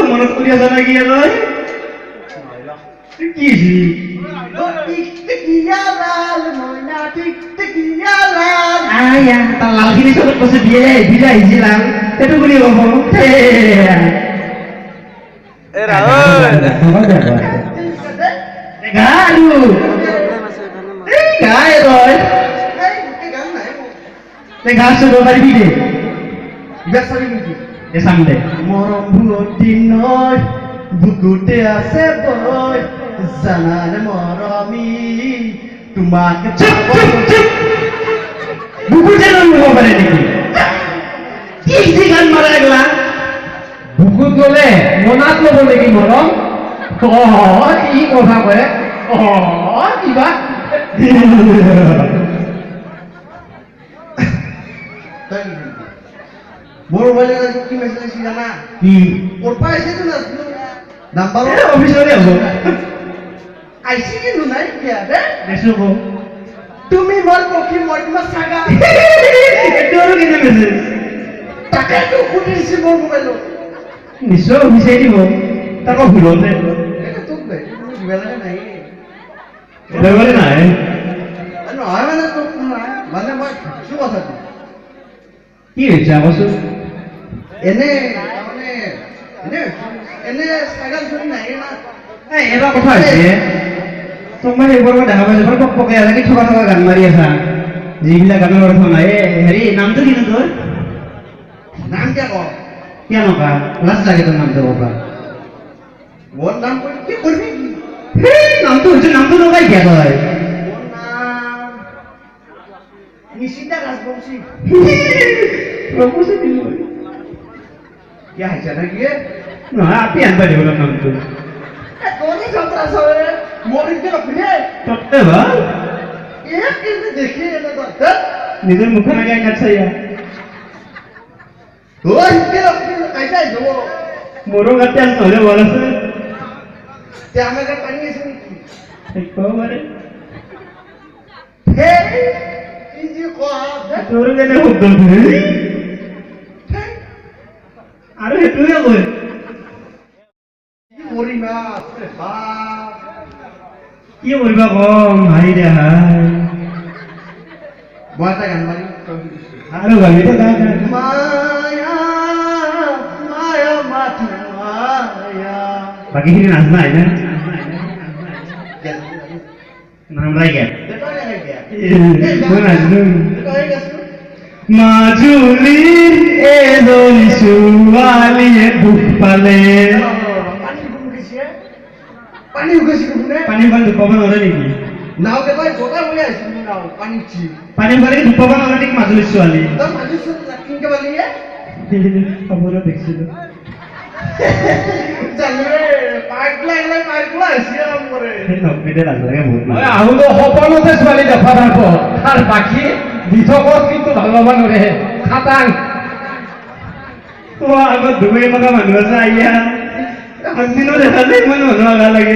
মনত কৰি আছা নেকি তই কি তাৰ লালখিনি চবত কৈছে দিয়ে বিলা আহিছিলাম সেইটো বুলি কব মৰমূৰতিনৰ বুকুতে আছে বৈ জানাৰ মৰমী তোমাক বুকুতে ল'ব পাৰে নেকি কি গান মাৰা এগলা বুকুত গ'লে মনাত ল'ব নেকি মৰম কি কথা কয় কিবা মোৰ মোবাইলে কি মেছেজ আহিছিল জানা ক'ৰ পৰা আহিছে নাম্বাৰ অফিচৰে হ'ব আহিছে কিন্তু নাই এতিয়া দেছো কওঁ তুমি মোৰ পক্ষী মই তোমাৰ চাগা এইটো আৰু কেনে মেছেজ তাকেতো সুধিছে মোৰ মোবাইলত নিশ্চয় বিচাৰি দিব তাকো ভুলতে তোক দিব লাগে নাই এবাৰে নাই নহয় মানে তোক নাই মানে মই ভাবিছো কথাটো কি হৈছে আকচোন এনে তাৰমানে এনে চাইকেল চলি নাহে না এটা কথা হৈছে তোমাৰ এইবোৰ মই দেখা পাইছো বৰ পকে লাগে থকা গান মাৰি আছা যিবিলাক গানৰ অৰ্থ নাই হেৰি নামটো কি তোৰ নাম কিয় নকা লাজ লাগে তোৰ নামটো ক'বা মোৰ নাম কি কৰিবি নামটো হৈছে নামটো নকাই কিয় তই মোৰ নাম নিশিতা ৰাজবংশী क्या है चना की ना आप ही अंदर ही बोला नाम तो कौन ही चलता है मोरी के अपने टट्टे बा ये किसने देखी है ना तो निजर मुख में क्या अच्छा है तो इसके अपने कैसा है जो मोरो करते हैं सोले वाला से क्या मैं कर पानी इसमें एक को मारे हे किसी को आप तोरे ने हो दो আরে তুই কই কি মরি না আরে বাপ কি মরিবা কম হাই রে হাই বয়টা গান মারি আরে গালি তো গান মায়া মায়া মাটি মায়া বাকি কি নাচ নাই না নাম রাই গে এটা রে গে কোন আজনু কই গেছ মাজুলীৰ এজনী ছোৱালীয়ে দুখ পালে পানী পানী দুখ পাব নোৱাৰে নেকি নাও কেইটাই গোটা বলে আহিছিল নাও পানী পালে দুখ পাব নোৱাৰে নেকি মাজুলীৰ ছোৱালী কেনেকে পালিয়ে খবৰত দেখিছিলো জানৰে পাগলা আহিছে আমৰে নকবিতে লাগে বহুত আহুলো সপনতে ছোৱালী দেখা পাব আৰু বাকী দিশকত কিন্তু ভালবা নৰে খাটাং তো আগত দুই মকা মানুহ আছে আইয়া দিনো দেখা যায় ইমান মানুহ আগা লাগে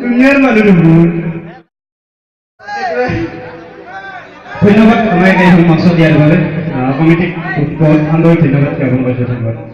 দুনিয়াৰ মানুহ বহুত ধন্যবাদ আমাক এই মঞ্চ দিয়াৰ বাবে কমিটিক বহুত আন্তৰিক ধন্যবাদ জ্ঞাপন কৰিছোঁ ধন্যবাদ